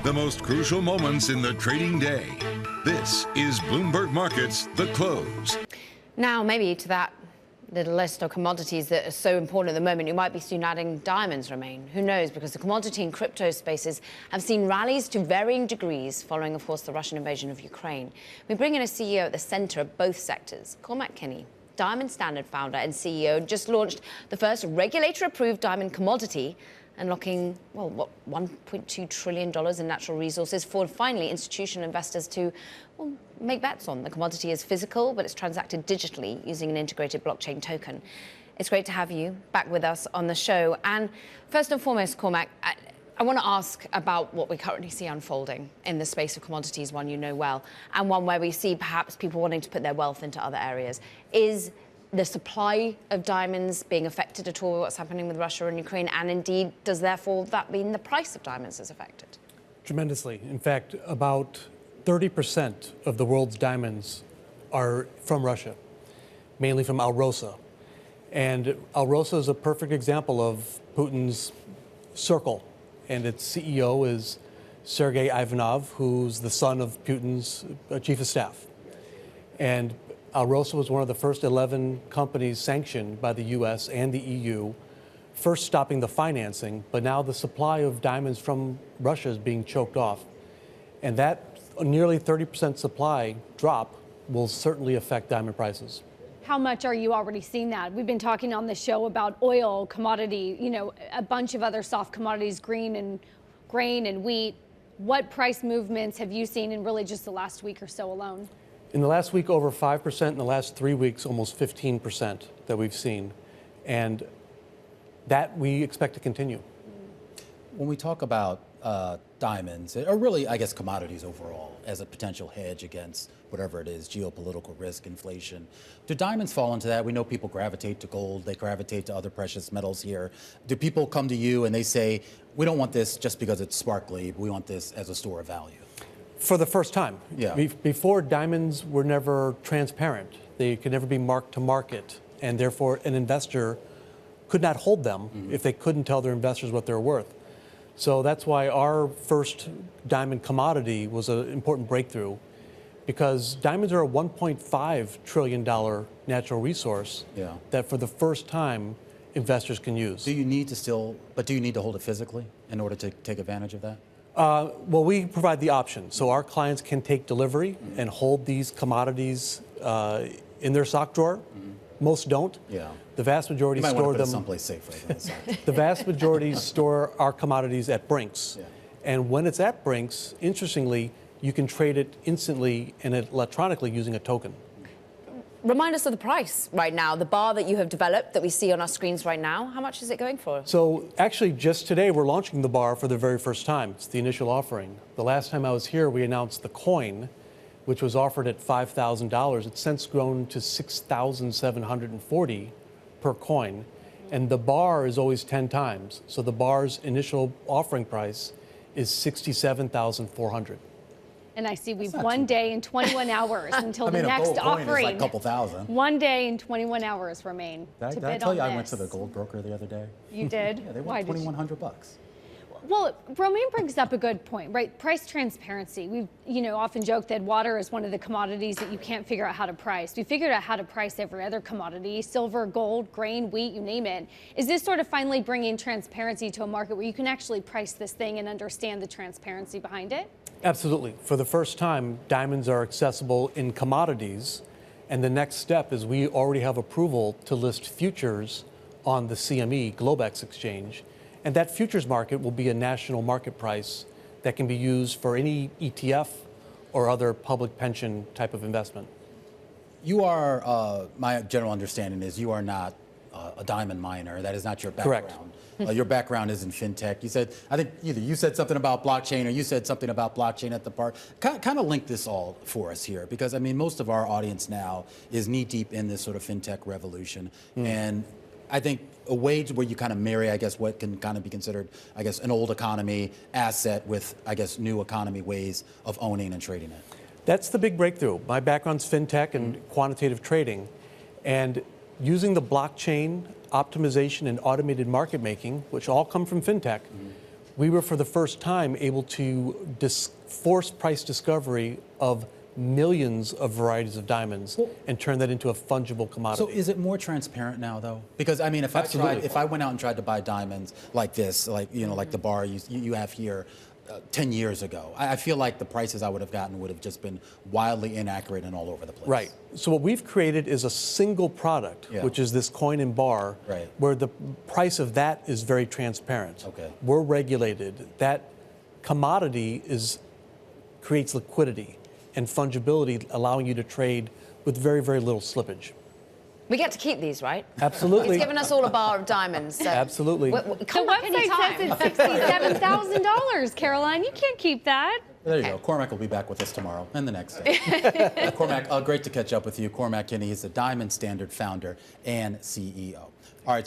the most crucial moments in the trading day. This is Bloomberg Markets, The Close. Now, maybe to that little list of commodities that are so important at the moment, you might be soon adding diamonds, Romaine. Who knows? Because the commodity and crypto spaces have seen rallies to varying degrees following, of course, the Russian invasion of Ukraine. We bring in a CEO at the center of both sectors, Cormac Kinney, Diamond Standard founder and CEO, just launched the first regulator-approved diamond commodity, unlocking, well, what, $1.2 trillion in natural resources for, finally, institutional investors to, well, make bets on. The commodity is physical, but it's transacted digitally using an integrated blockchain token. It's great to have you back with us on the show. And first and foremost, Cormac, I want to ask about what we currently see unfolding in the space of commodities, one you know well, and one where we see perhaps people wanting to put their wealth into other areas. Is the supply of diamonds being affected at all by what's happening with Russia and Ukraine? And indeed, does therefore that mean the price of diamonds is affected? Tremendously. In fact, about 30% of the world's diamonds are from Russia, mainly from Alrosa. And Alrosa is a perfect example of Putin's circle. And its CEO is Sergei Ivanov, who's the son of Putin's chief of staff. And Alrosa was one of the first 11 companies sanctioned by the U.S. and the EU, first stopping the financing, but now the supply of diamonds from Russia is being choked off. And that nearly 30% supply drop will certainly affect diamond prices. How much are you already seeing that? We've been talking on the show about oil, commodity, a bunch of other soft commodities, grain and wheat. What price movements have you seen in really just the last week or so alone? In the last week, over 5%. In the last 3 weeks, almost 15% that we've seen. And that we expect to continue. When we talk about diamonds, or really, I guess, commodities overall, as a potential hedge against whatever it is, geopolitical risk, inflation, do diamonds fall into that? We know people gravitate to gold, they gravitate to other precious metals here. Do people come to you and they say, we don't want this just because it's sparkly, we want this as a store of value? For the first time. Yeah. Before, diamonds were never transparent. They could never be marked to market, and therefore an investor could not hold them if they couldn't tell their investors what they're worth. So that's why our first diamond commodity was an important breakthrough, because diamonds are a $1.5 trillion natural resource that for the first time investors can use. Do you need to hold it physically in order to take advantage of that? Well, we provide the option. So our clients can take delivery and hold these commodities in their sock drawer. Most don't. Yeah. The vast majority store them someplace safe right. The vast majority store our commodities at Brinks. Yeah. And when it's at Brinks, interestingly, you can trade it instantly and electronically using a token. Remind us of the price right now, the bar that you have developed that we see on our screens right now. How much is it going for? So actually, just today, we're launching the bar for the very first time. It's the initial offering. The last time I was here, we announced the coin, which was offered at $5,000. It's since grown to $6,740 per coin. And the bar is always 10 times. So the bar's initial offering price is $67,400. And I see we've 1 day and 21 hours until the next a gold coin offering. is like a couple thousand. 1 day and 21 hours remain to Did bid I tell you on I went to this. the gold broker the other day? You did? Yeah, they Why want did you? $2,100. Well, Romaine brings up a good point, right? Price transparency. We've, often joked that water is one of the commodities that you can't figure out how to price. We figured out how to price every other commodity, silver, gold, grain, wheat, you name it. Is this sort of finally bringing transparency to a market where you can actually price this thing and understand the transparency behind it? Absolutely. For the first time, diamonds are accessible in commodities. And the next step is we already have approval to list futures on the CME, Globex exchange. And that futures market will be a national market price that can be used for any ETF or other public pension type of investment. You are, my general understanding is you are not a diamond miner. That is not your background. Correct. Your background is in fintech. You said, I think either you said something about blockchain or you said something about blockchain at the park. Kind of link this all for us here, because I mean, most of our audience now is knee deep in this sort of fintech revolution. And I think a way where you kind of marry, I guess, what can kind of be considered, I guess, an old economy asset with, I guess, new economy ways of owning and trading it. That's the big breakthrough. My background's fintech and quantitative trading. And using the blockchain, optimization, and automated market making, which all come from fintech, we were for the first time able to force price discovery of millions of varieties of diamonds and turn that into a fungible commodity. So is it more transparent now, though? Because I mean, if I went out and tried to buy diamonds like this, like like the bar you have here, 10 years ago, I feel like the prices I would have gotten would have just been wildly inaccurate and all over the place. Right. So what we've created is a single product, which is this coin and bar, where the price of that is very transparent. Okay. We're regulated. That commodity creates liquidity and fungibility, allowing you to trade with very, very little slippage. We get to keep these, right? Absolutely. He's given us all a bar of diamonds. So Absolutely. The website says it's $67,000, Caroline. You can't keep that. There you go. Cormac will be back with us tomorrow and the next day. Cormac, great to catch up with you. Cormac Kinney is the Diamond Standard founder and CEO.